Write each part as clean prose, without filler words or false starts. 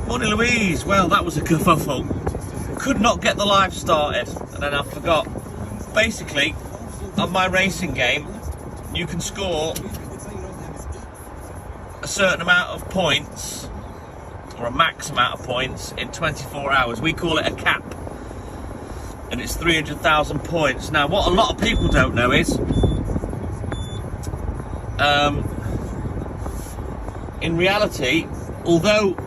Morning Louise, well that was a kerfuffle. Could not get the live started and then I forgot. Basically, on my racing game, you can score a certain amount of points, or a max amount of points, in 24 hours. We call it a cap, and it's 300,000 points. Now what a lot of people don't know is, in reality, although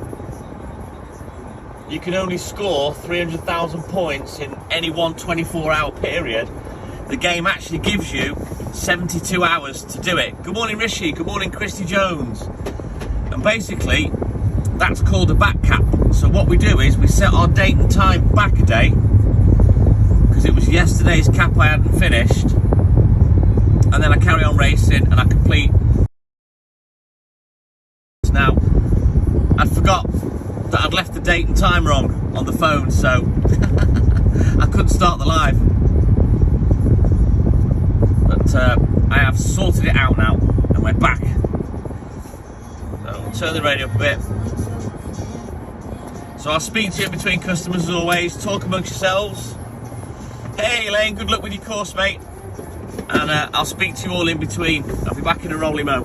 you can only score 300,000 points in any one 24-hour period, the game actually gives you 72 hours to do it. Good morning Rishi, good morning Christy Jones. And basically, that's called a back cap. So what we do is we set our date and time back a day, because it was yesterday's cap I hadn't finished, and then I carry on racing and I complete. Now, I'd forgot that I'd left the date and time wrong on the phone, so I couldn't start the live. But I have sorted it out now, and we're back. So we'll turn the radio up a bit. So I'll speak to you in between customers as always. Talk amongst yourselves. Hey Elaine, good luck with your course, mate. And I'll speak to you all in between. I'll be back in a rolly mo.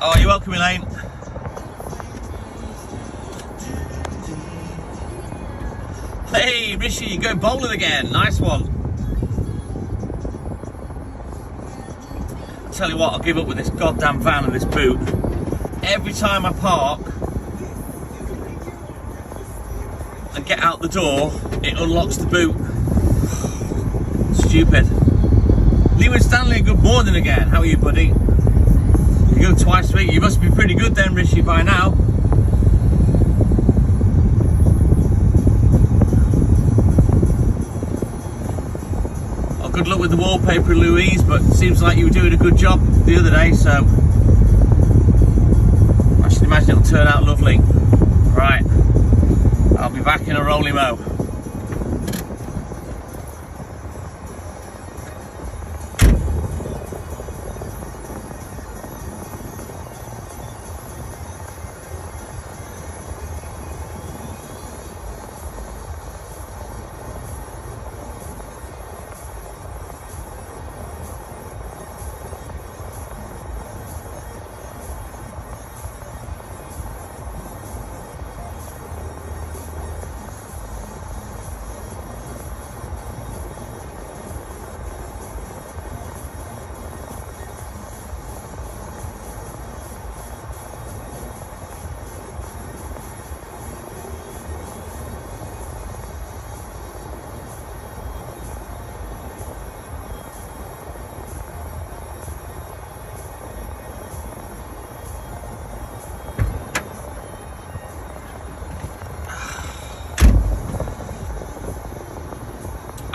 Oh, you're welcome, Elaine. Hey, Rishi, you're going bowling again. Nice one. I'll tell you what, I'll give up with this goddamn van and this boot. Every time I park and get out the door, it unlocks the boot. Stupid. Lewis Stanley, good morning again. How are you, buddy? You go twice a week. You must be pretty good then, Rishi, by now. Oh, good luck with the wallpaper, Louise, but it seems like you were doing a good job the other day, so I should imagine it'll turn out lovely. Right, I'll be back in a rolly mo.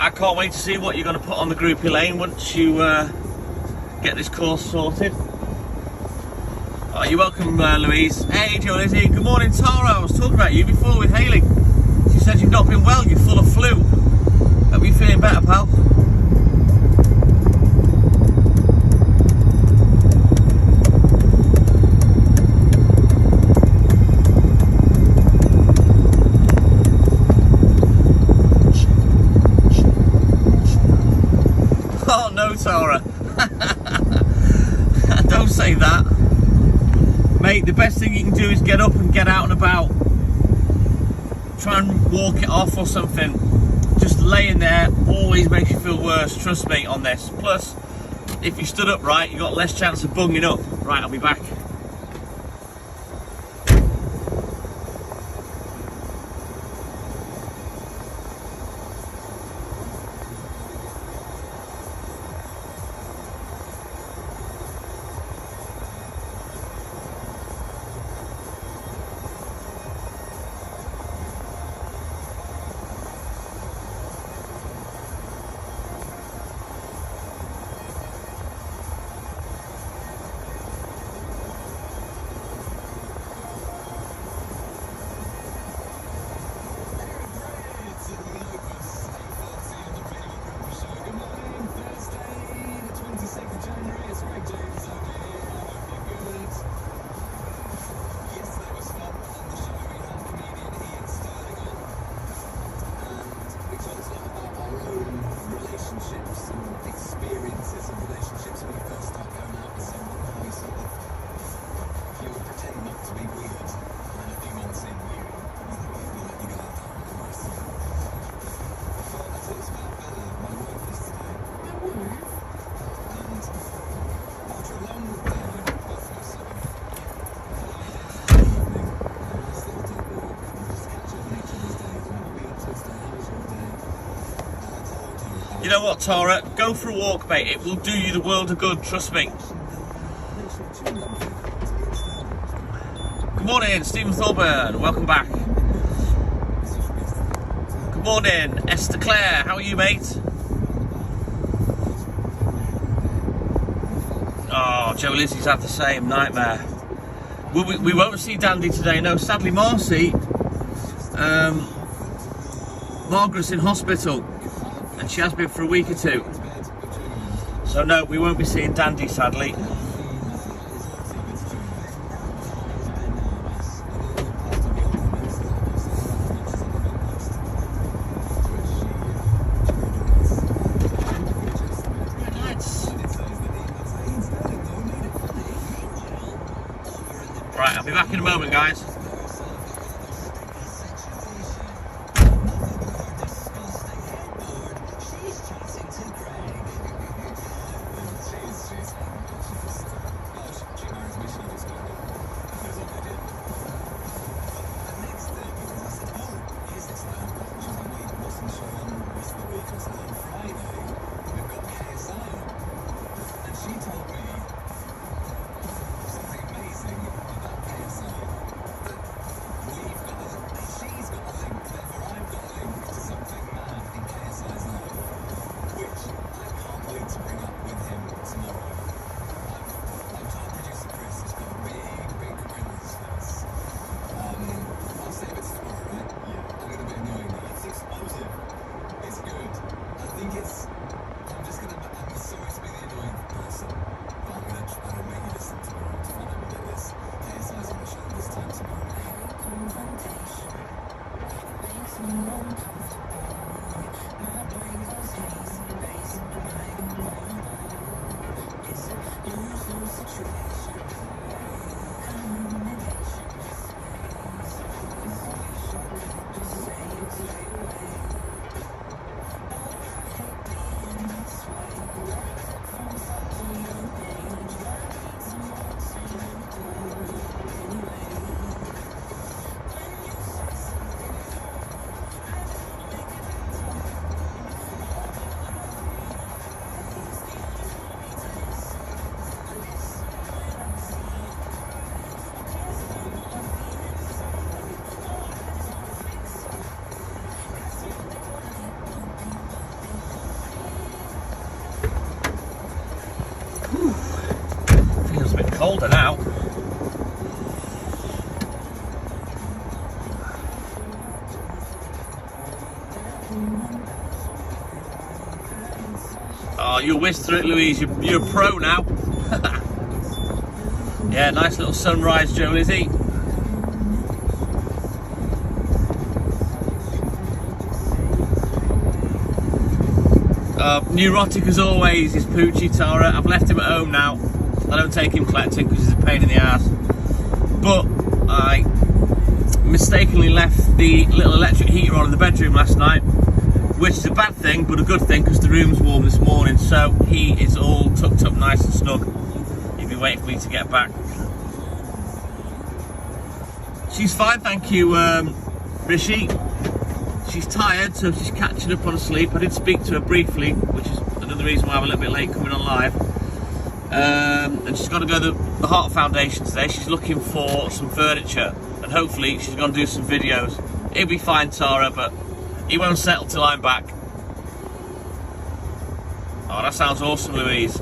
I can't wait to see what you're going to put on the groupie lane once you get this course sorted. Oh, you're welcome, Louise. Hey, Joe Lizzie. Good morning, Tara. I was talking about you before with Hayley. She said you've not been well, you're full of flu. Hope you're feeling better, pal. Oh no, Tara. Don't say that. Mate, the best thing you can do is get up and get out and about. Try and walk it off or something. Just laying there always makes you feel worse, trust me on this. Plus, if you stood upright, you got less chance of bunging up. Right, I'll be back. You know what, Tara? Go for a walk, mate. It will do you the world of good, trust me. Good morning, Stephen Thorburn. Welcome back. Good morning, Esther Claire. How are you, mate? Oh, Joe Lizzie's had the same nightmare. We won't see Dandy today. No, sadly, Marcy's in hospital. And she has been for a week or two. So no, we won't be seeing Dandy, sadly. Right, I'll be back in a moment, guys. colder now. Oh, you whizzed through it, Louise. You're a pro now. Yeah, nice little sunrise, Joe Lizzie. Neurotic as always is Poochie, Tara. I've left him at home now. I don't take him collecting because he's a pain in the ass. But I mistakenly left the little electric heater on in the bedroom last night, which is a bad thing, but a good thing because the room's warm this morning, so he is all tucked up nice and snug. He'll be waiting for me to get back. She's fine, thank you, Rishi. She's tired, so she's catching up on sleep. I did speak to her briefly, which is another reason why I'm a little bit late coming on live. And she's got to go to the Heart Foundation today. She's looking for some furniture, and hopefully she's going to do some videos. It'll be fine, Tara, but he won't settle till I'm back. Oh, that sounds awesome, Louise.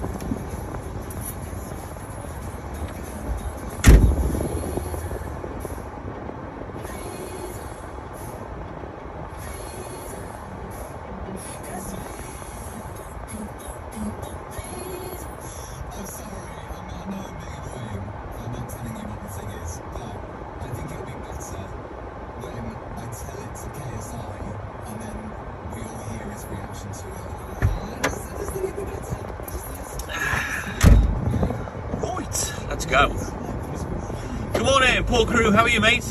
Go. Good morning, Paul Crew. How are you, mate?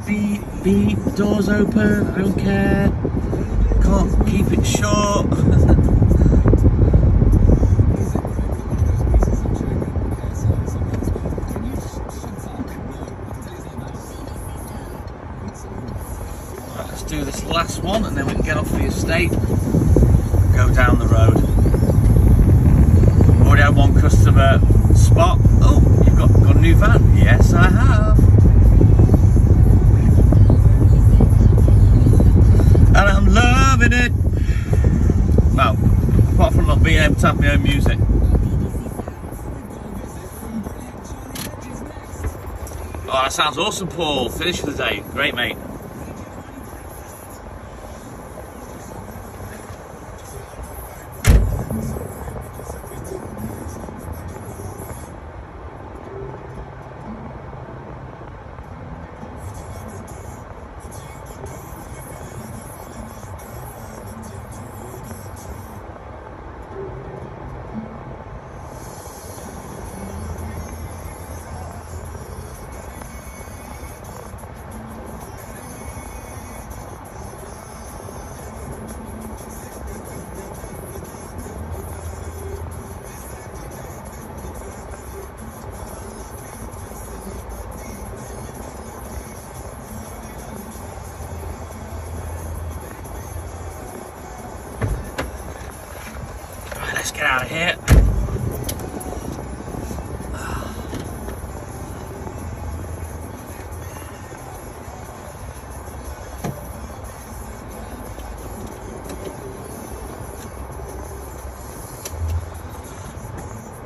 Beep, beep, doors open. I don't care. Can't keep it short. Right, let's do this last one and then we can get off the estate. Go down the road. Already had one customer spot. Oh, you've got a new van. Yes, I have. And I'm loving it. Well, apart from not being able to have my own music. Oh, that sounds awesome, Paul. Finish for the day. Great, mate. Let's get out of here.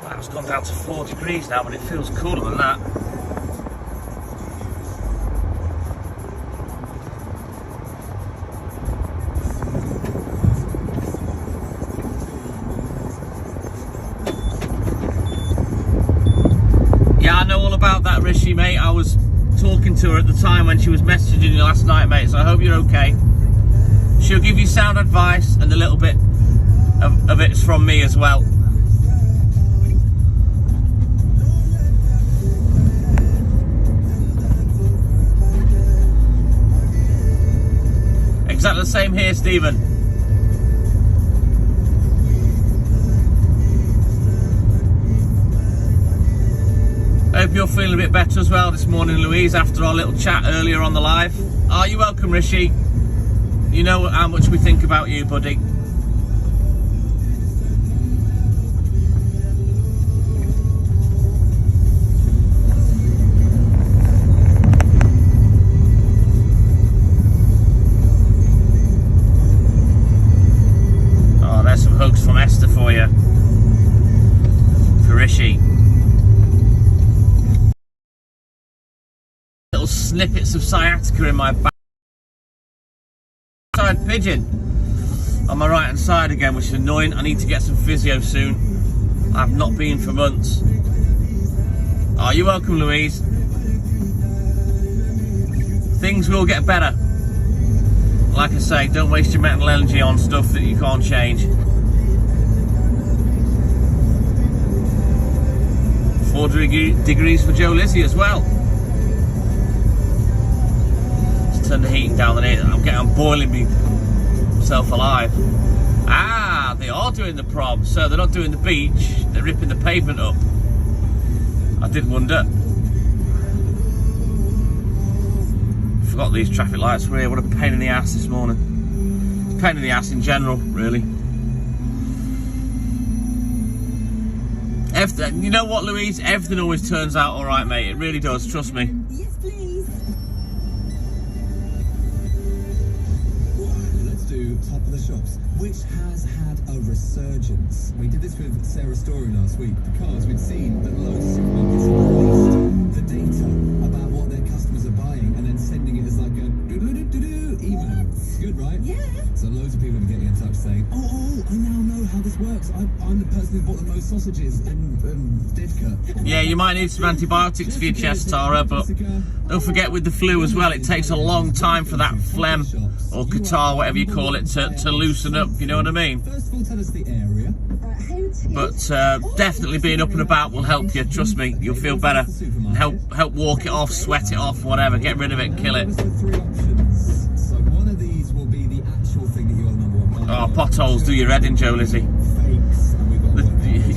Wow, it's gone down to 4 degrees now, but it feels cooler than that. About that, Rishi, mate. I was talking to her at the time when she was messaging you last night, mate, so I hope you're okay. She'll give you sound advice, and a little bit of it's from me as well. Exactly the same here, Stephen. I hope you're feeling a bit better as well this morning, Louise, after our little chat earlier on the live. Oh, you're welcome, Rishi. You know how much we think about you, buddy. Oh, there's some hugs from Esther for you. For Rishi. snippets of sciatica in my back. Side pigeon on my right hand side again, which is annoying. I need to get some physio soon. I've not been for months. Oh, you're welcome, Louise. Things will get better. Like I say, don't waste your mental energy on stuff that you can't change. 4 degrees for Joe Lizzie as well. Let's turn the heating down there. I'm boiling myself alive. Ah, they are doing the prom, so they're not doing the beach, they're ripping the pavement up. I did wonder. Forgot these traffic lights were here. What a pain in the ass this morning. Pain in the ass in general, really. You know what, Louise? Everything always turns out all right, mate. It really does. Trust me. Yes, please. Let's do top of the shops, which has had a resurgence. We did this with Sarah's story last week because we'd seen that loads of supermarkets have released the data about what their customers are buying and then sending it as like a do-do-do-do-do email. Good, right? Yeah. So loads of people are getting in touch saying, oh, I now know how this works. I'm the person who bought the most sausages in Didcot. Yeah, you might need some antibiotics for your chest, Tara, but don't forget with the flu as well, it takes a long time for that phlegm or catarrh, whatever you call it, to loosen up, you know what I mean? First of all, tell us the area. But definitely being up and about will help you, trust me, you'll feel better. Help walk it off, sweat it off, whatever, get rid of it, kill it. So one of these will be the actual thing that you're number one. Oh, potholes do your head in, Joe Lizzie.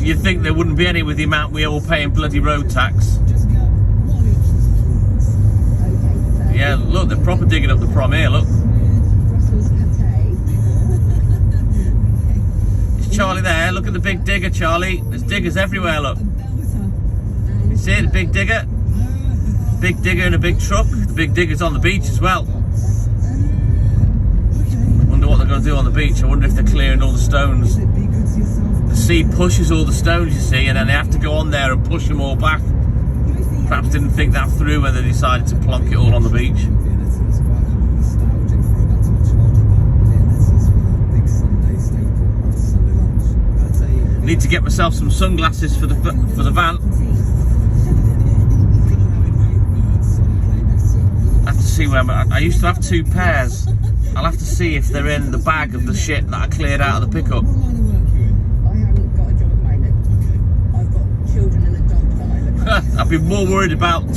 You'd think there wouldn't be any with the amount we all pay in bloody road tax. Yeah, look, they're proper digging up the prom here, look. Is Charlie there? Look at the big digger, Charlie. There's diggers everywhere, look. You see it, the big digger? Big digger in a big truck. The big digger's on the beach as well. Wonder what they're going to do on the beach. I wonder if they're clearing all the stones. The sea pushes all the stones, you see, and then they have to go on there and push them all back. Perhaps didn't think that through when they decided to plonk it all on the beach. Need to get myself some sunglasses for the van. I have to see where I used to have 2 pairs. I'll have to see if they're in the bag of the shit that I cleared out of the pickup. I haven't got a job at the moment. I've got children and a dog that I look after. I've been more worried about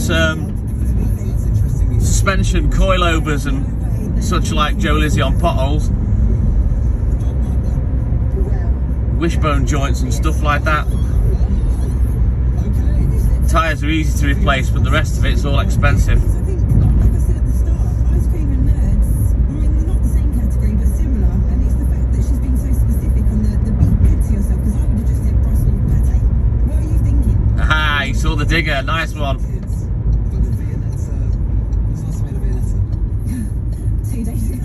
suspension coilovers and such like Joe Lizzie on potholes, wishbone joints and stuff like that. Tyres are easy to replace, but the rest of it's all expensive. Saw the digger, nice one. But the Viennetta, was last made a Viennetta? 2 days ago.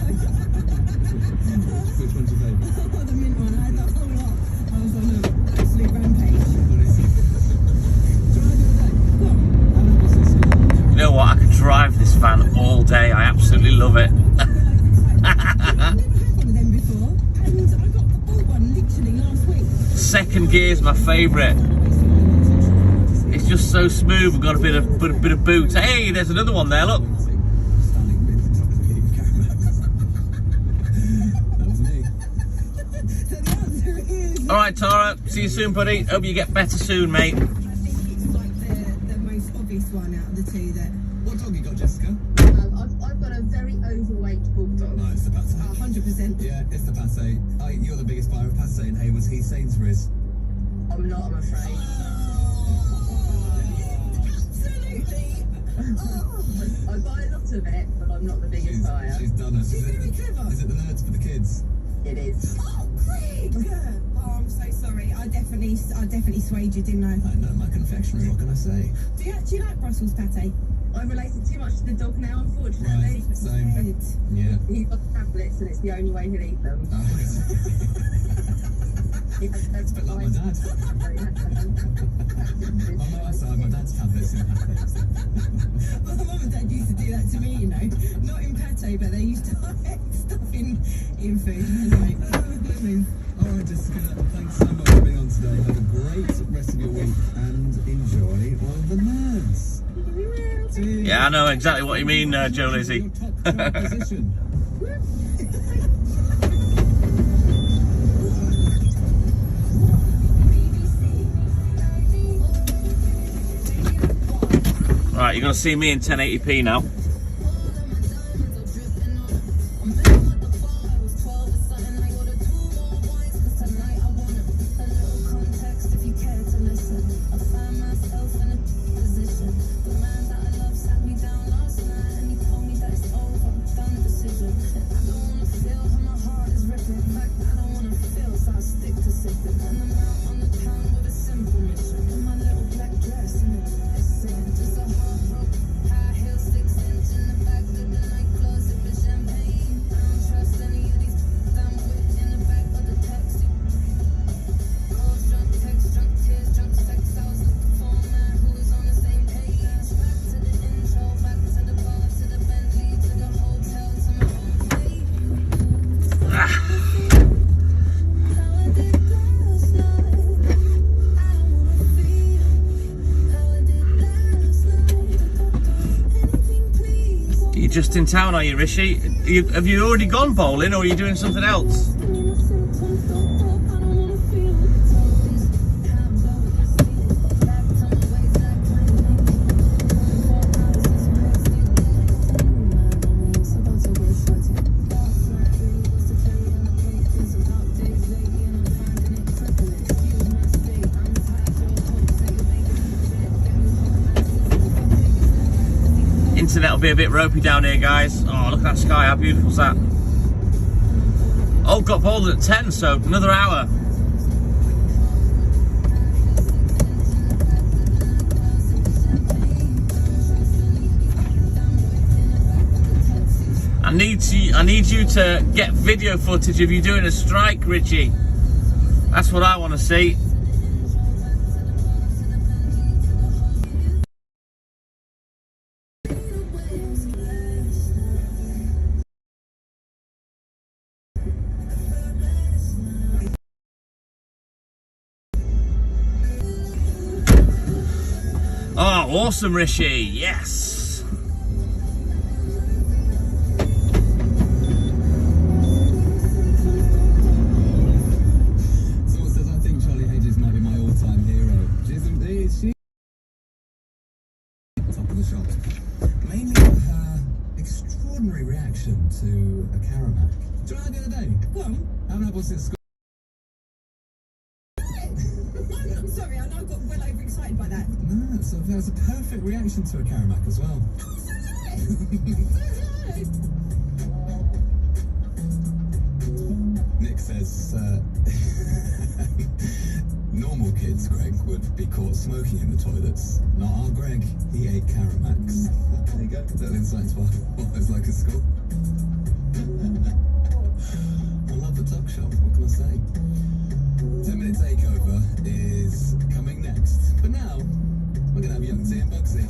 Which one's your favourite? Oh, the mint one. I had that whole lot. I was on an absolute rampage. You know what? I could drive this van all day. I absolutely love it. I've never had one of them before, and I bought one literally last week. Second gear's my favourite. It's just so smooth. We've got a bit of boot. Hey, there's another one there. Look. All right, Tara. See you soon, buddy. Hope you get better soon, mate. I think it's like the most obvious one out of the two. That What dog you got, Jessica? I've got a very overweight bulldog. No, it's the Pate. 100%. Yeah, it's the Pate. You're the biggest buyer of Pate in Haywards. He's Sainsbury's. I'm not, I'm afraid. Absolutely. I buy a lot of it, but I'm not the biggest buyer. She's done it. She's very clever. Is it the nerds for the kids? It is. Oh, Craig! Oh, I'm so sorry. I definitely swayed you, didn't I? I know my confectionery. What can I say? Do you like Brussels pate? I'm related too much to the dog now, unfortunately. Right, same. Yeah. He's got tablets, and it's the only way he'll eat them. It's a bit like my dad. My mum's side, my dad's tablets. My mum and dad used to do do that to me, you know. Not in pate, but they used to hide stuff in food. Anyway, Alright, Jessica, thanks so much for being on today. Have a great rest of your week and enjoy all the nerds. Cheers. Yeah, I know exactly what you mean, Joe Lizzie. Your top position. Right, you're going to see me in 1080p now. You're just in town, are you, Rishi? Have you already gone bowling, or are you doing something else? Internet will be a bit ropey down here, guys. Oh, look at that sky, how beautiful is that? Oh, got bowled at 10, so another hour. I need you to get video footage of you doing a strike, Richie. That's what I want to see. Oh, awesome, Rishi. Yes. Someone says, I think Charlie Hedges might be my all-time hero. Is she? Top of the shops. Mainly her extraordinary reaction to a Karamak. Do you know the other day? go on. I haven't had one since school. I'm sorry, I know I got well overexcited by that. No, so there was a perfect reaction to a Karamak as well. Nick says, normal kids, Greg, would be caught smoking in the toilets. Not our Greg, he ate Karamaks. There you go, little insights for what it's like at school. I love the tuck shop, what can I say? 10-minute takeover is coming next. But now, we're going to have Young T and Bugsy.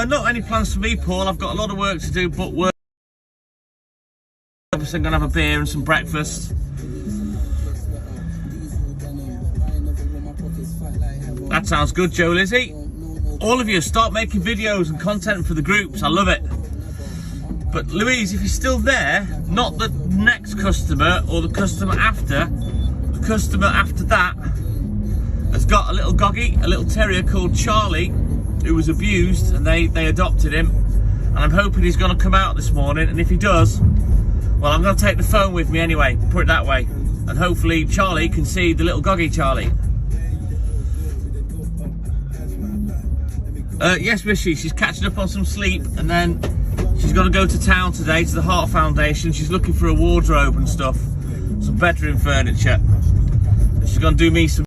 Not any plans for me, Paul. I've got a lot of work to do, but we're obviously going to have a beer and some breakfast. That sounds good, Joe Lizzie. All of you, start making videos and content for the groups. I love it. But Louise, if you're still there, not the next customer or the customer after, the customer after that has got a little goggy, a little terrier called Charlie, who was abused, and they adopted him. And I'm hoping he's going to come out this morning, and if he does, well, I'm going to take the phone with me anyway, put it that way. And hopefully Charlie can see the little goggy Charlie. Yes, Rishi, she's catching up on some sleep, and then she's got to go to town today to the Heart Foundation. She's looking for a wardrobe and stuff, some bedroom furniture. She's going to do me some.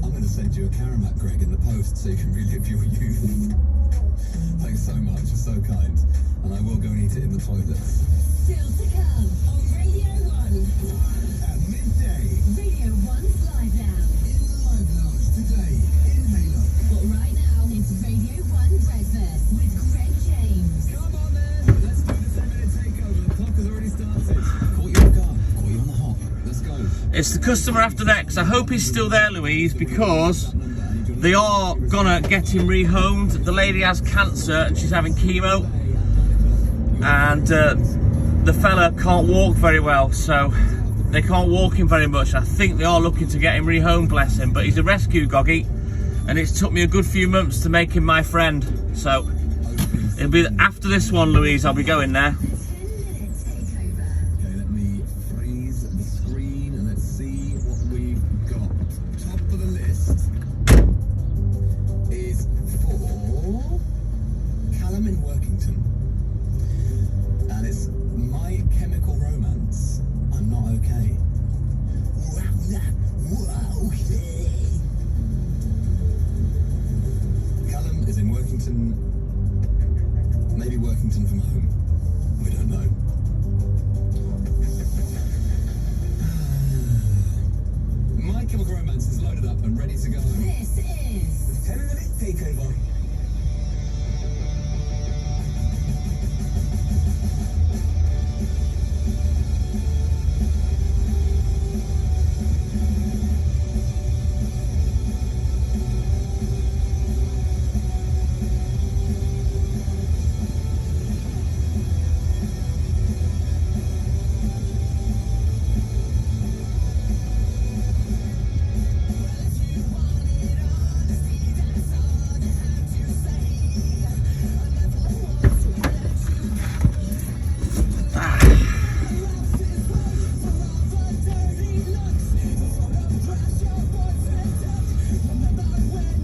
I'm going to send you a Karamat, Greg, in the post so you can relive your youth. Thanks so much, you're so kind. And I will go and eat it in the toilets. Still to come on Radio 1. At midday. Radio 1's live now. In the live lounge today, in Halo. But right now, it's Radio 1 Breakfast with Greg James. Come on then, let's do the 10-minute takeover. The clock has already started. Caught you on guard, caught you on the hop. Let's go. It's the customer after next. I hope he's still there, Louise, because they are gonna get him rehomed. The lady has cancer and she's having chemo, and the fella can't walk very well, so they can't walk him very much. I think they are looking to get him rehomed, bless him, but he's a rescue goggy, and it's took me a good few months to make him my friend. So it'll be after this one, Louise, I'll be going there. Okay, let me freeze the screen and let's see what we've got. Top of the list is for Callum in Workington. And it's My Chemical Romance. I'm Not Okay. Callum is in Workington, maybe Workington from home. We don't know. My Chemical Romance is loaded up and ready to go. This is 10-minute takeover.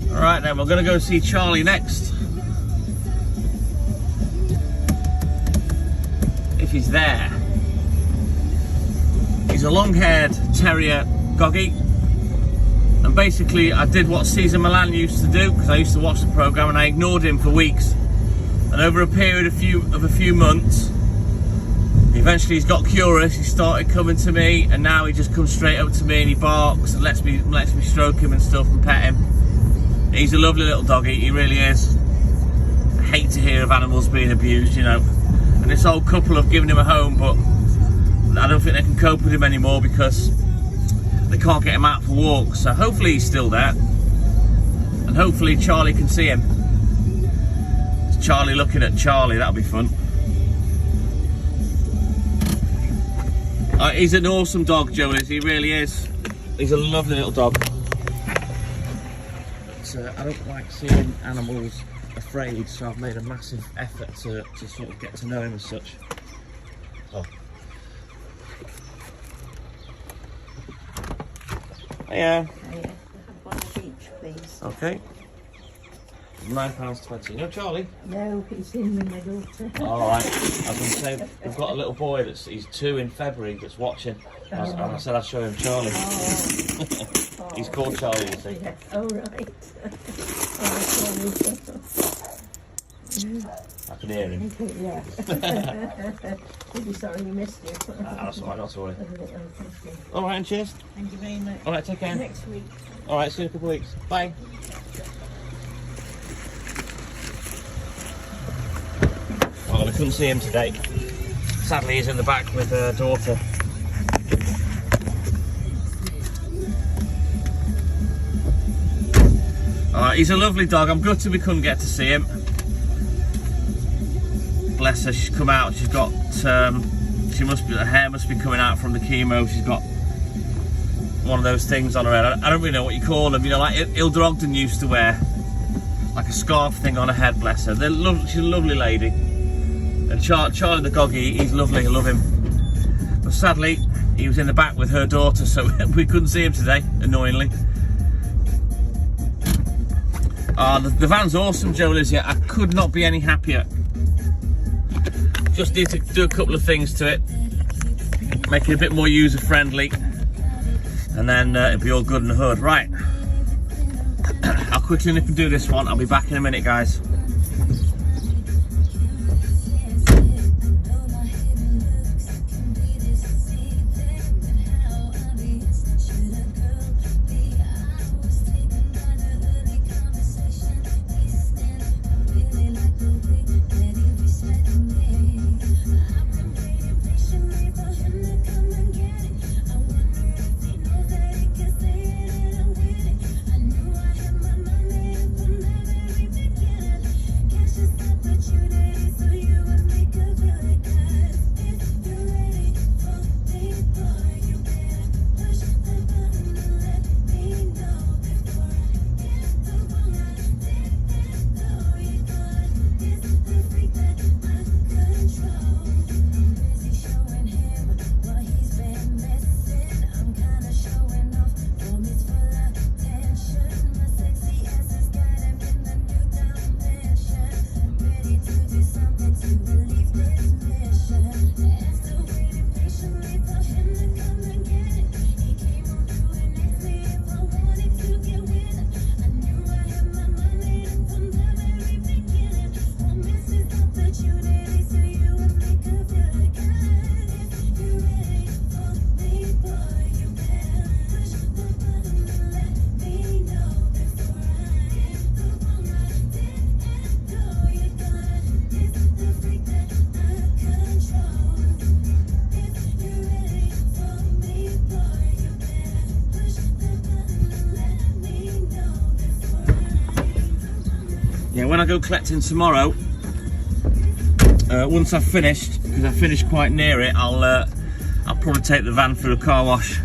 Alright then, we're going to go see Charlie next. If he's there. He's a long-haired terrier goggy. And basically I did what Caesar Milan used to do, because I used to watch the programme, and I ignored him for weeks. And over a period of a few months, eventually he's got curious, he started coming to me, and now he just comes straight up to me and he barks and lets me stroke him and stuff and pet him. He's a lovely little doggy, he really is. I hate to hear of animals being abused, you know. And this old couple have given him a home, but I don't think they can cope with him anymore because they can't get him out for walks. So hopefully he's still there. And hopefully Charlie can see him. It's Charlie looking at Charlie, that'll be fun. He's an awesome dog, Joe is, he really is. He's a lovely little dog. I don't like seeing animals afraid, so I've made a massive effort to sort of get to know him as such. Oh. Hiya. Hiya. One of each, please. Okay. £9.20. No, Charlie? No, he's in with my daughter. Alright. I was going to say, we've got a little boy he's 2 in February that's watching. And I said I'd show him Charlie. Oh. He's called Charlie, you see. Yes. Oh, right. Oh, sorry. I can hear him. Yeah. He'd be sorry we missed you. That's alright, not to worry. Thank you. Alright, and cheers. Thank you very much. Alright, take care. Next week. Alright, see you in a couple of weeks. Bye. Oh, I couldn't see him today. Sadly, he's in the back with her daughter. He's a lovely dog. I'm gutted we couldn't get to see him. Bless her, she's come out. She's got, her hair must be coming out from the chemo. She's got one of those things on her head. I don't really know what you call them. You know, like Hilda Ogden used to wear, like a scarf thing on her head. Bless her. She's a lovely lady. And Charlie the doggy, he's lovely. I love him. But sadly, he was in the back with her daughter, so we couldn't see him today. Annoyingly. The van's awesome, Joe Lizzie. I could not be any happier. Just need to do a couple of things to it, make it a bit more user friendly, and then it'll be all good in the hood. Right, I'll quickly nip and do this one. I'll be back in a minute, guys. Yeah, when I go collecting tomorrow, once I've finished, because I finished quite near it, I'll probably take the van for a car wash,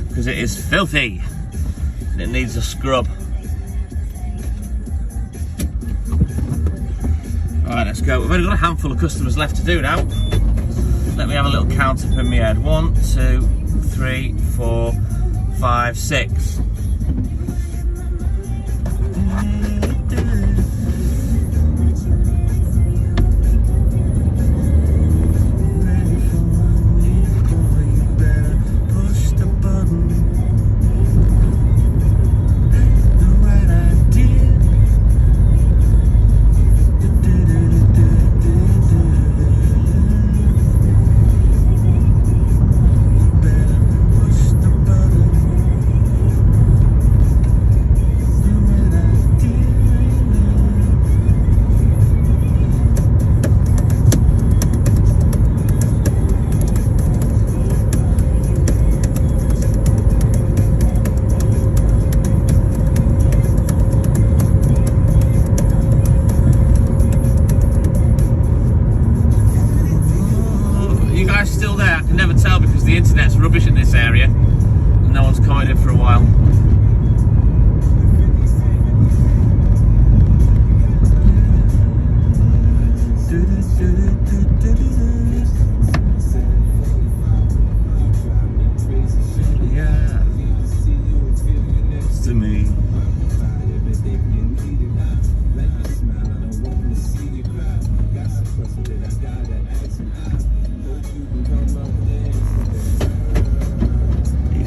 because it is filthy and it needs a scrub. Alright, let's go. We've only got a handful of customers left to do now. Let me have a little count up in my head. 1, 2, 3, 4, 5, 6. Still there, I can never tell because the internet's rubbish in this area and no one's commented for a while. Yeah, it's to me.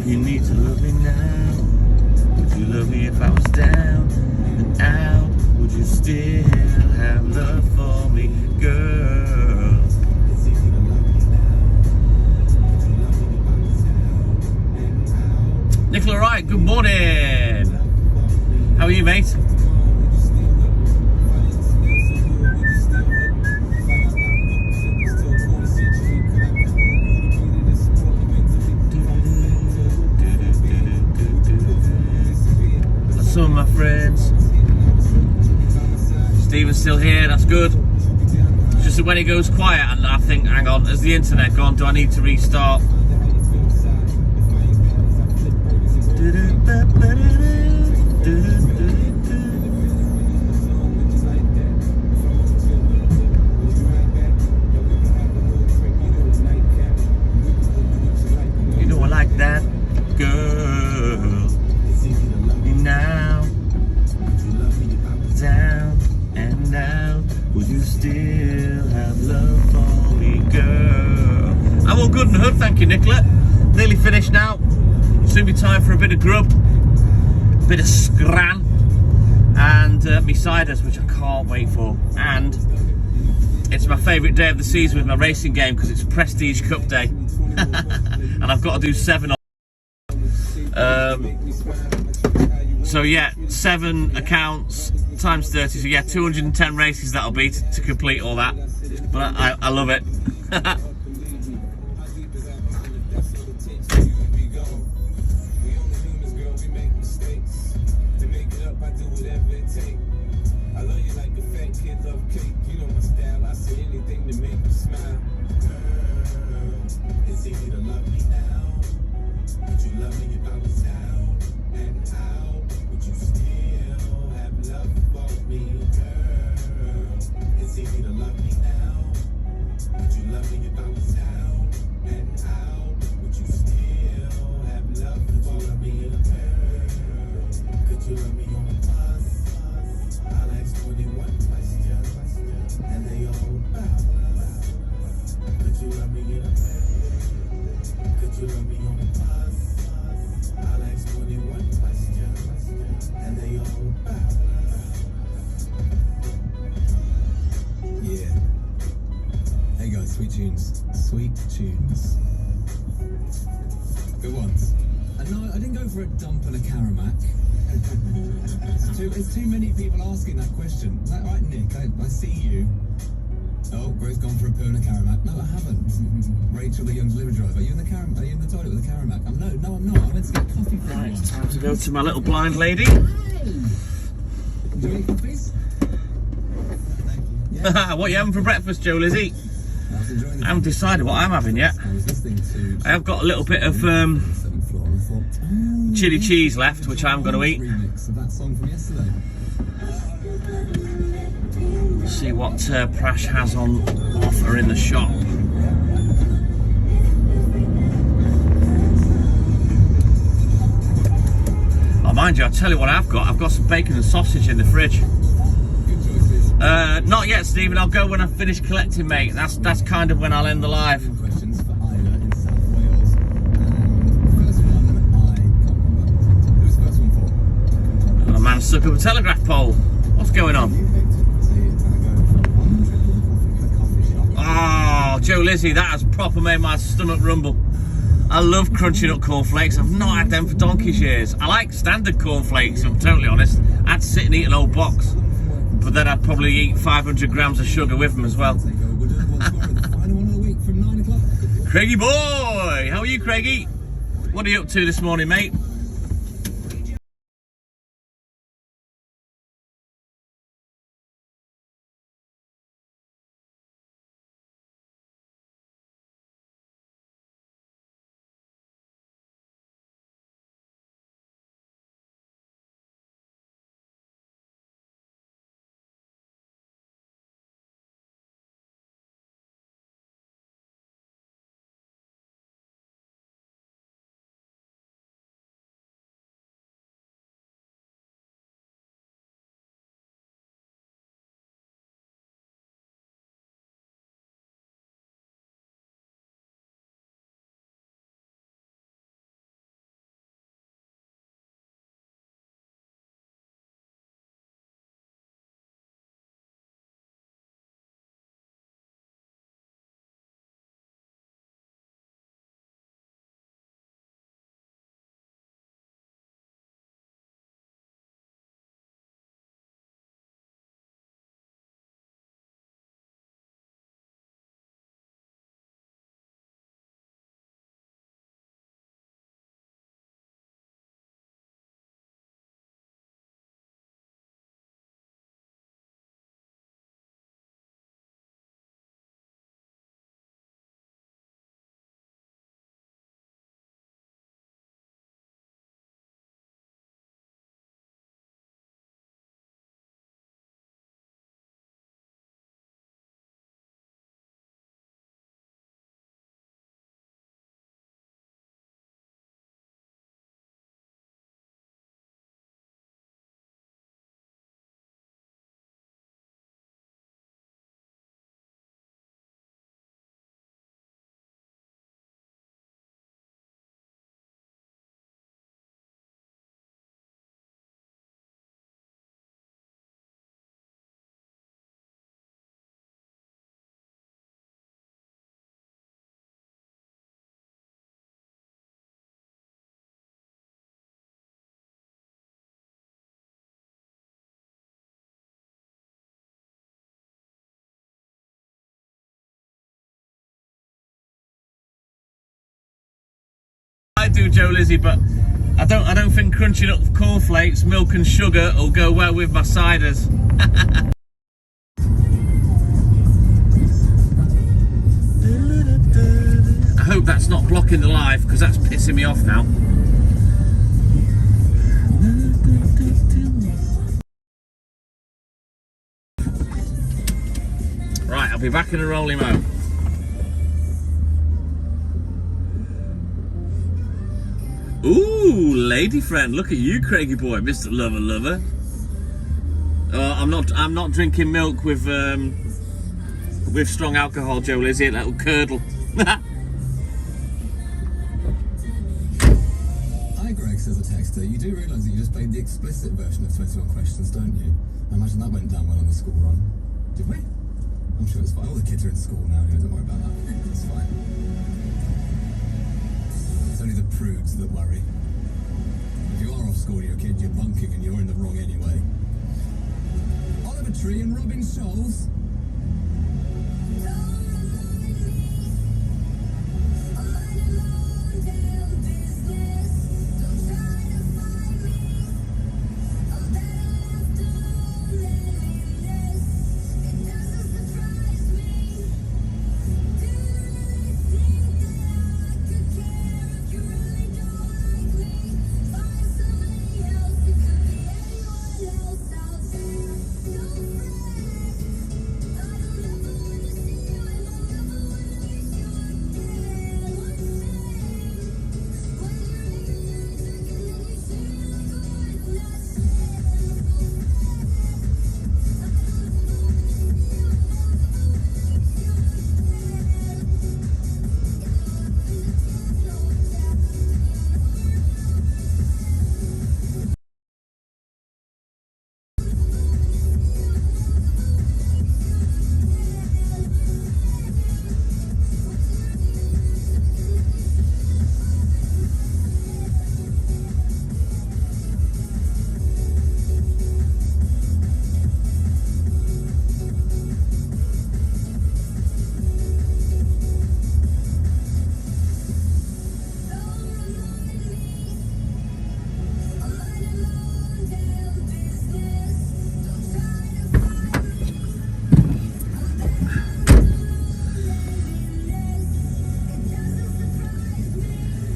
You need to love me now. Would you love me if I was down and out? would you still have love for me, girl? Nicola Wright, good morning. How are you, mate? Some of my friends. Stephen's still here, that's good. It's just that when it goes quiet and I think, hang on, has the internet gone? Do I need to restart? You know I like that, girl. Now, down and out, would you still have love for me, girl? I'm all good and hood, thank you, Nicola. Nearly finished now. Soon be time for a bit of grub, a bit of scran, and me ciders, which I can't wait for. And it's my favourite day of the season with my racing game because it's Prestige Cup Day, and I've got to do 7 on. So yeah, 7 accounts times 30, so yeah, 210 races that'll be to complete all that. But I love it. Sweet tunes. Sweet tunes. Good ones. And no, I didn't go for a dump and a Caramac. There's too many people asking that question. Is that right, Nick? I see you. Oh, Grace gone for a poo and a Caramac. No, I haven't. Rachel, the young delivery driver. Are you in the Are you in the toilet with a Caramac? No, I'm not. I went to get coffee from Right, one. it's time to go to my little blind lady. Hey. Do you eat coffees? Yeah. What are you having for breakfast, Joe Lizzie? I haven't decided what I'm having yet. I have got a little bit of chili cheese left, which I'm going to eat. See what Prash has on offer in the shop. Oh, mind you, I'll tell you what I've got. I've got some bacon and sausage in the fridge. Not yet, Stephen. I'll go when I finish collecting, mate. That's kind of when I'll end the live. Questions for Isla in South Wales. First one, who's first one for? A man stuck up a telegraph pole. What's going on? Oh, Joe Lizzie, that has proper made my stomach rumble. I love crunchy nut cornflakes. I've not had them for donkey's years. I like standard cornflakes, if I'm totally honest. I'd sit and eat an old box. But then I'd probably eat 500 grams of sugar with them as well. Craigie boy! How are you, Craigie? What are you up to this morning, mate? I do, Joe Lizzie, but I don't think crunching up cornflakes, milk and sugar will go well with my ciders. I hope that's not blocking the live, because that's pissing me off now. Right, I'll be back in a rolling mo. Ooh, lady friend, look at you, Craigie boy, Mr. Lover Lover. I'm not drinking milk with strong alcohol, Joe Lizzie, that'll curdle. Hi Greg, says a texter. You do realise that you just played the explicit version of 21 Questions, don't you? I imagine that went down well on the school run. Did we? I'm sure it's fine. All the kids are in school now, don't worry about that. It's fine. It's only the prudes that worry. If you are off school and you're a kid, you're bunking and you're in the wrong anyway. Oliver Tree and Robin Scholes.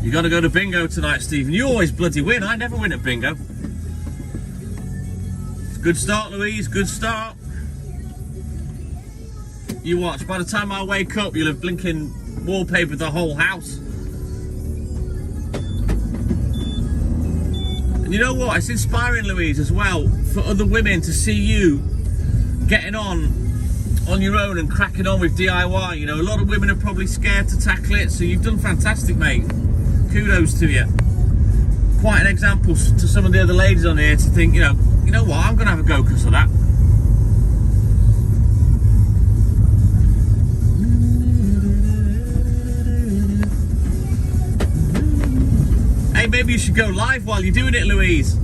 You got to go to bingo tonight, Stephen. You always bloody win. I never win at bingo. Good start, Louise. Good start. You watch. By the time I wake up, you'll have blinking wallpapered the whole house. And you know what? It's inspiring, Louise, as well, for other women to see you getting on your own and cracking on with DIY. You know, a lot of women are probably scared to tackle it, so you've done fantastic, mate. Kudos to you. Quite an example to some of the other ladies on here to think, you know what, I'm going to have a go because of that. Hey, maybe you should go live while you're doing it, Louise.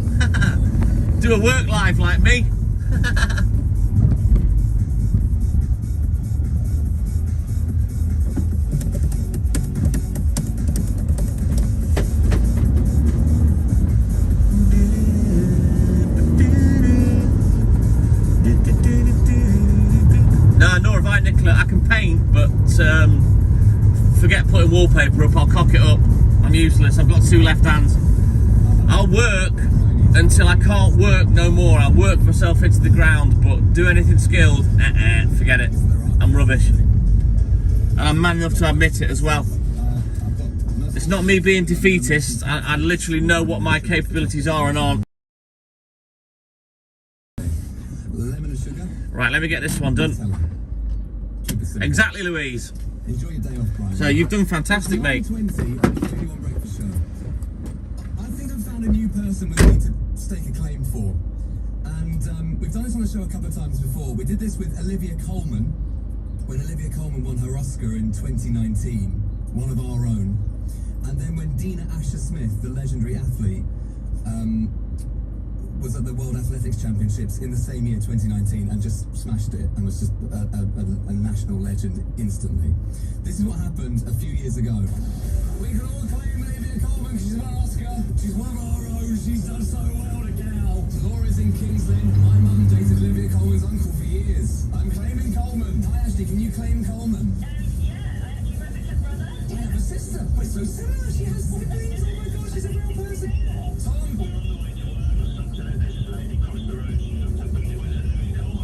Do a work live like me. I can paint, but forget putting wallpaper up. I'll cock it up. I'm useless. I've got two left hands. I'll work until I can't work no more. I'll work myself into the ground, but do anything skilled, forget it. I'm rubbish. And I'm man enough to admit it as well. It's not me being defeatist. I literally know what my capabilities are and aren't. Right, let me get this one done. Exactly, Louise. Enjoy your day off, Brian. So you've done fantastic, mate. 9:20 on the 21 Breakfast Show. I think I've found a new person we need to stake a claim for. And we've done this on the show a couple of times before. We did this with Olivia Colman, when Olivia Colman won her Oscar in 2019, one of our own. And then when Dina Asher Smith, the legendary athlete, was at the World Athletics Championships in the same year, 2019, and just smashed it and was just a national legend instantly. This is what happened a few years ago. We can all claim Olivia Colman because she's won an Oscar. She's one of our own. She's done so well to get out. Laura's in King's Lynn. My mum dated Olivia Colman's uncle for years. I'm claiming Colman. Hi Ashley, can you claim Colman? Yeah, you have a brother? I have a sister. We're so similar. She has siblings. Oh my gosh, she's a real person. Tom.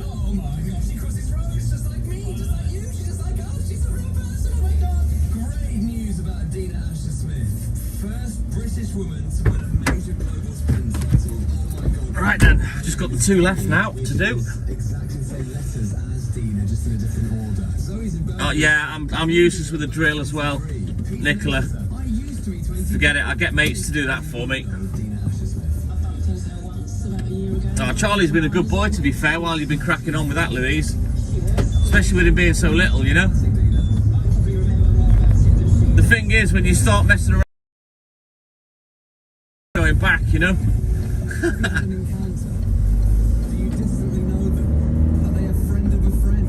Oh my gosh, she crosses roads just like me, just like you. She's just like us. She's a real person. Oh my god. Great news about Dina Asher-Smith. First British woman to win a major global sprint title. Oh my god. Right then, I've just got the 2 left now to do. Exactly the same letters as Dina, just in a different order. Zoe's in Oh yeah, I'm useless with the drill as well. Nicola, I used to be 20. forget it, I get mates to do that for me. Dina Asher-Smith. I bumped into her once about a year ago. Oh, Charlie's been a good boy to be fair while you've been cracking on with that, Louise. Especially with him being so little, you know? I probably remember more about it than she. The thing is, when you start messing around, going back, you know? An encounter. Do you distantly know them? Are they a friend of a friend?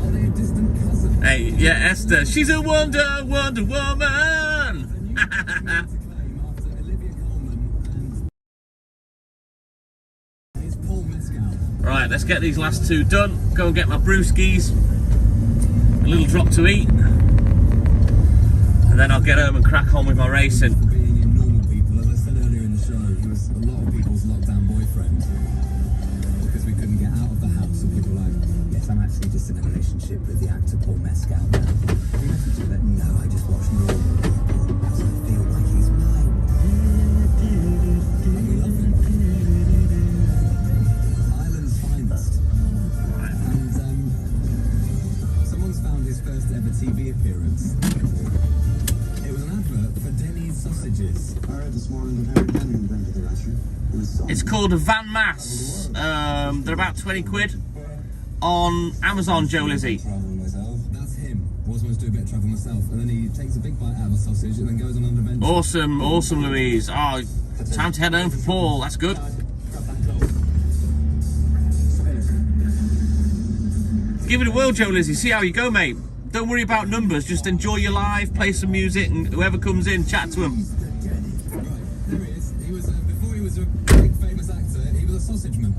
Are they a distant cousin? Hey, yeah, Esther, she's a Wonder Woman! To claim after Olivia Colman and is Paul Mescal. Right, let's get these last 2 done. Go and get my brewskis, a little drop to eat, and then I'll get home and crack on with my racing. Being in Normal People, as I said earlier in the show, he was a lot of people's lockdown boyfriend because we couldn't get out of the house, and people were like, yes, I'm actually just in a relationship with the actor Paul Mescal now. He messaged you that, no, I just watch Normal People because I feel like he's mine. And we love him. Ireland's finest. And someone's found his first ever TV appearance. It was an advert for Denny's sausages. I read this morning that Harry Henry invented the restaurant. It's called a Van Mass. They're about 20 quid on Amazon, Joe Lizzie. Travel myself. That's him. Was supposed to do a bit of travel myself, and then he takes a big bite out of a sausage and then goes on an adventure. Awesome, awesome, Louise. Oh, time to head home for Paul. That's good. Give it a whirl, Joe Lizzie. See how you go, mate. Don't worry about numbers. Just enjoy your life, play some music, and whoever comes in, chat to him. Right, there he is. He was before he was a big famous actor. He was a sausage man.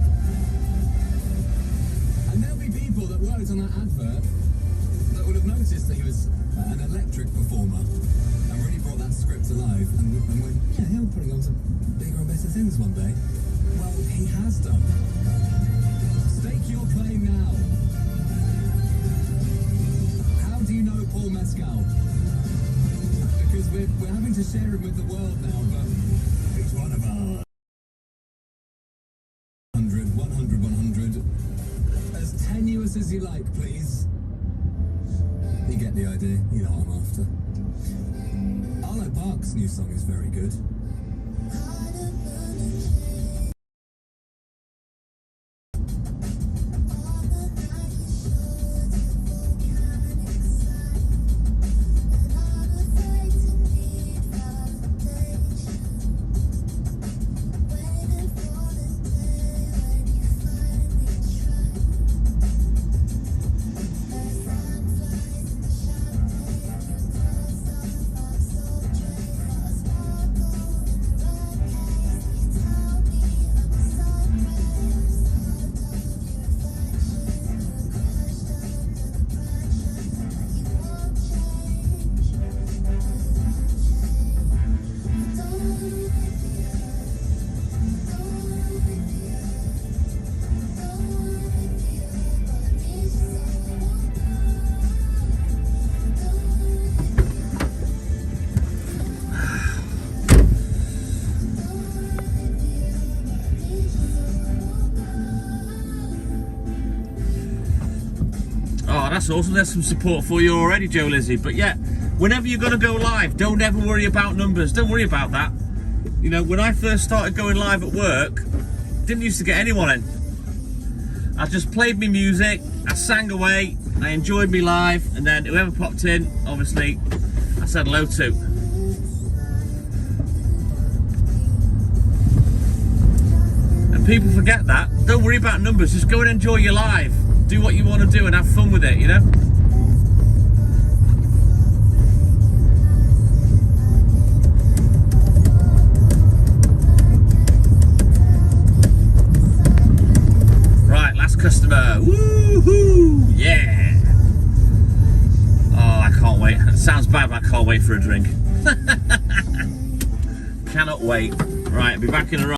And there'll be people that worked on that advert that would have noticed that he was an electric performer and really brought that script to life and went, yeah, he'll put on to bigger and better things one day. Well, he has done. Stake your claim now. How do you know Paul Mescal? Because we're having to share him with the world now, but he's one of our 100, 100, 100. As tenuous as you like, please. You get the idea, you know what I'm after. Arlo Parks' new song is very good. That's awesome. There's some support for you already, Joe Lizzie. But yeah, whenever you're going to go live, don't ever worry about numbers. Don't worry about that. You know, when I first started going live at work, didn't used to get anyone in. I just played me music, I sang away, I enjoyed me live, and then whoever popped in, obviously, I said hello to. And people forget that. Don't worry about numbers, just go and enjoy your live. Do what you want to do and have fun with it, you know? December. Woohoo! Yeah! Oh, I can't wait. It sounds bad, but I can't wait for a drink. Cannot wait. Right, I'll be back in a row.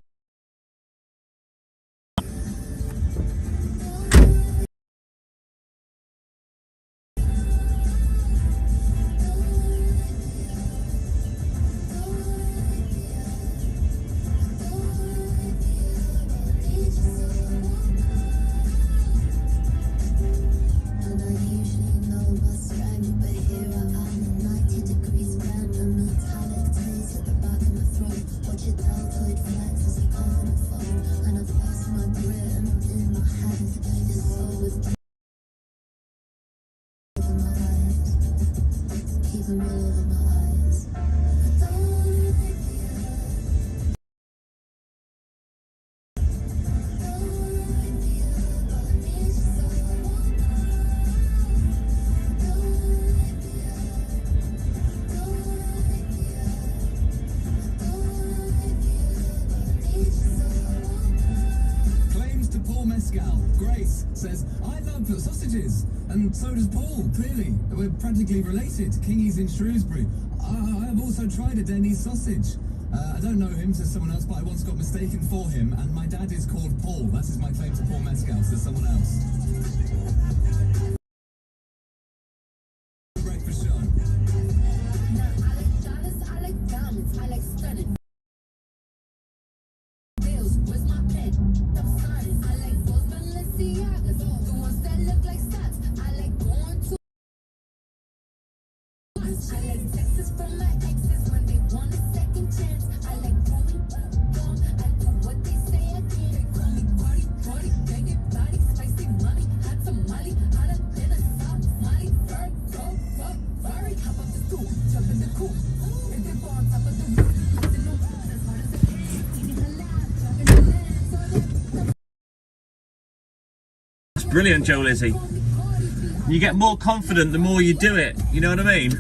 Grace says, I love sausages, and so does Paul, clearly. We're practically related. Kingy's in Shrewsbury. I have also tried a Denny's sausage. I don't know him, says someone else, but I once got mistaken for him, and my dad is called Paul. That is my claim to Paul Mescal, says someone else. Breakfast show. I like dollars, I like diamonds, I like stunning. Bills, where's my pen? I'm signing. I like those Balenciagas, the ones that look like socks. I like going to. I like texts from my exes when they want a second chance. I like proving wrong. I do what they say I can. They call me party, party, banging body, spicy money, hot tamale, hot up in a South Molly, bird, go, Ferrari, hop up the stool, jump in the coupe, and then go on top of the roof. I said no, as hard as I can, eating alive, driving the land, That's brilliant, Joe Lizzie. You get more confident the more you do it, you know what I mean?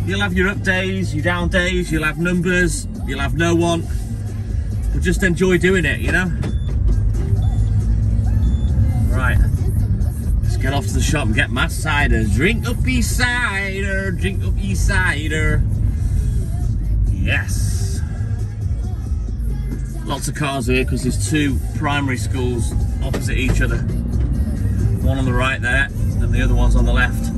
You'll have your up days, your down days, you'll have numbers, you'll have no one. But just enjoy doing it, you know? Right, let's get off to the shop and get my cider. Drink up ye cider, drink up ye cider. Yes. Lots of cars here because there's two primary schools opposite each other. One on the right there, and the other one's on the left.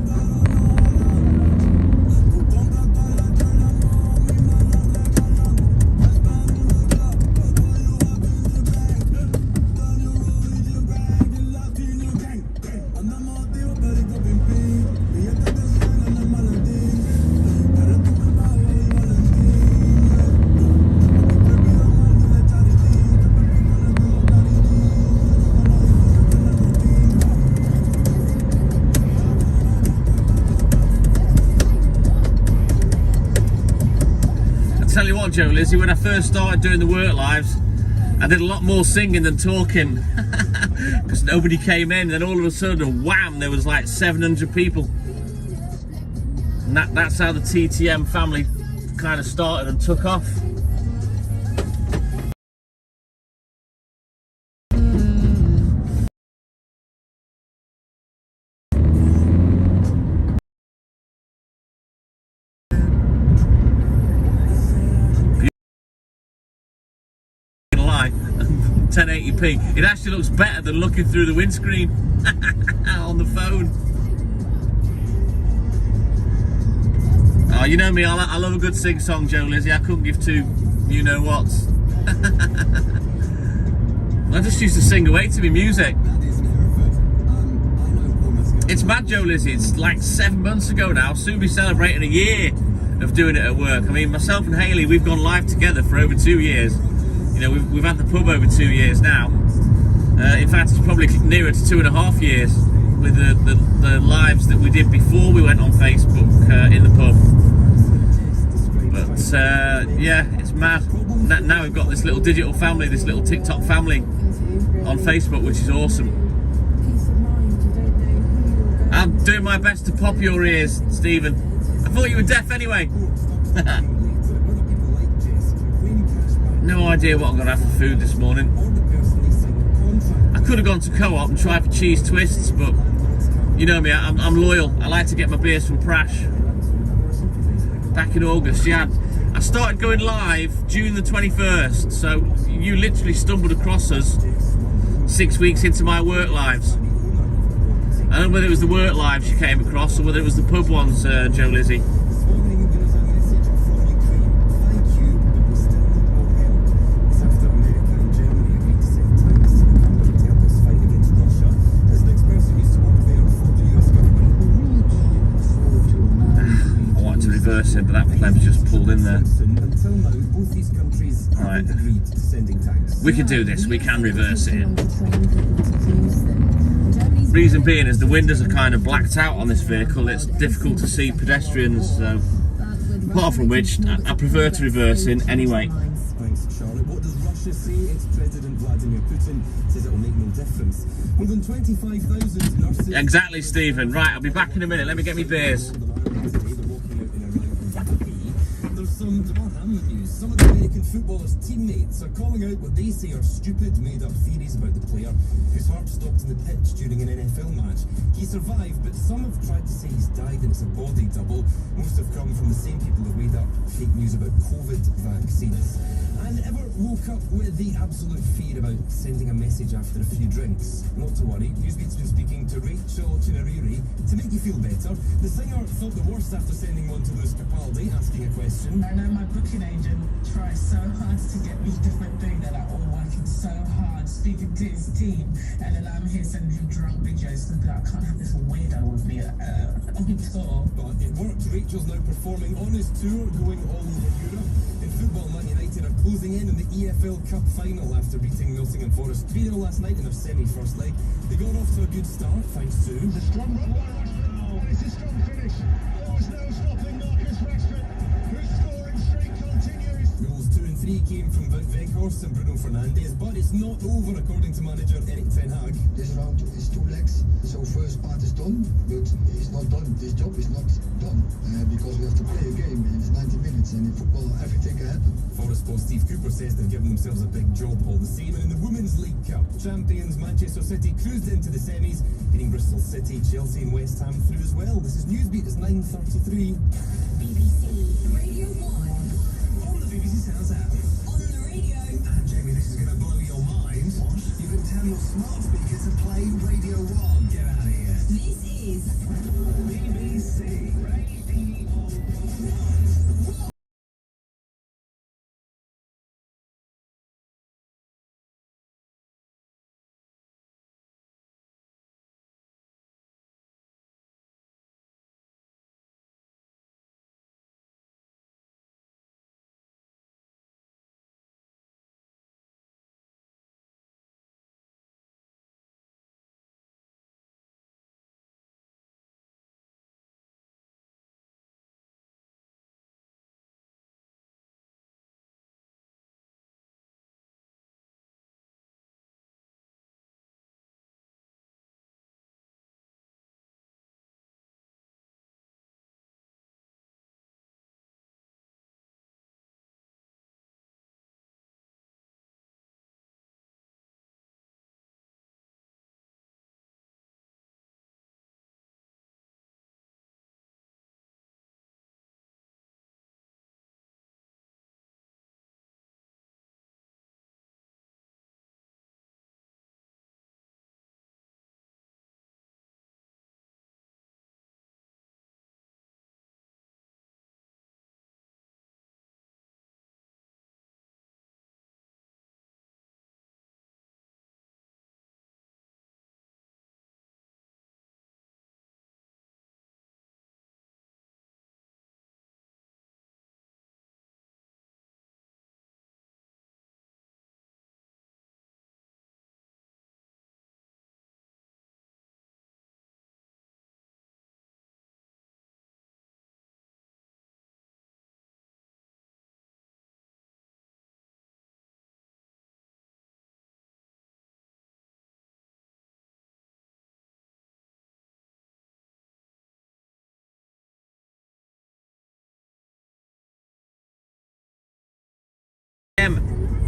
Tell you what, Joe Lizzie, when I first started doing the work lives, I did a lot more singing than talking because nobody came in. Then all of a sudden, wham, there was like 700 people, and that's how the TTM family kind of started and took off. Lie, 1080p. It actually looks better than looking through the windscreen on the phone. Oh, you know me, I love a good sing-song, Joe Lizzie. I couldn't give two you-know-whats. I just used to sing away to me music. It's mad, Joe Lizzie. It's like 7 months ago now. Soon be celebrating a year of doing it at work. I mean, myself and Hayley, we've gone live together for over 2 years. You know, we've had the pub over 2 years now. In fact, it's probably nearer to 2.5 years with the lives that we did before we went on Facebook in the pub. But yeah, it's mad. Now we've got this little digital family, this little TikTok family on Facebook, which is awesome. I'm doing my best to pop your ears, Stephen. I thought you were deaf anyway. No idea what I'm going to have for food this morning. I could have gone to Co-op and tried for cheese twists, but you know me, I'm loyal. I like to get my beers from Prash. Back in August, yeah. I started going live June the 21st, so you literally stumbled across us 6 weeks into my work lives. I don't know whether it was the work lives you came across or whether it was the pub ones, Joe Lizzie. This morning there is a message from Ukraine. Thank you, but we still need more help. It's after America and Germany agreed to send tanks to the country to help us fight against Russia. This next person used to work there for the US government. I wanted to reverse it, but that pleb's just pulled in there. Until now, both these countries Right. haven't agreed to sending tanks. We can do this, we can reverse it. Reason being is the windows are kind of blacked out on this vehicle. It's difficult to see pedestrians, so apart from which I prefer to reverse in anyway. Thanks, Charlotte. What does Russia say? Ex-President Vladimir Putin says it will make no difference. More than 25,000 nurses... Exactly, Stephen. Right, I'll be back in a minute. Let me get me beers. There's some Hamlet news. Some of the American footballers' teammates are calling out what they say are stupid, made-up theories about the player whose heart stopped in the pitch during an NFL match. He survived, but some have tried to say he's died and it's a body double. Most have come from the same people that made up fake news about COVID vaccines. And ever woke up with the absolute fear about sending a message after a few drinks? Not to worry, Newsbeat's been speaking to Rachel Chinariri to make you feel better. The singer felt the worst after sending one to Lewis Capaldi, asking a question. I know my booking agent tries so hard to get me different things. They're like all working so hard, speaking to his team, and then I'm here sending him drunk videos and be like, I can't have this weirdo with me on tour. But it worked. Rachel's now performing on his tour, going all over Europe. In football, Man United are closing in the EFL Cup final after beating Nottingham Forest 3-0 last night in their semi-first leg. They got off to a good start, thanks to... The strong run by Rashford. It's a strong finish. There's no stopping Marcus Rashford, whose scoring streak continues. Goals 2 and 3 came from Wout Weghorst and Bruno Fernandes, but it's not over according to manager Erik ten Hag. This round is 2 legs, so first part is done, but it's not done. This job is not done because we have to play a game and it's 90 minutes, and in football everything can happen. Forest boss Steve Cooper says they've given themselves a big job all the same. And in the Women's League Cup, champions Manchester City cruised into the semis, beating Bristol City, Chelsea and West Ham through as well. This is Newsbeat, it's 9:33. BBC Radio 1. On the BBC Sounds app. On the radio. And Jamie, this is going to blow your mind. What? You can tell your smart speaker to play Radio 1. Get out of here. This is BBC Radio 1.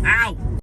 Ow!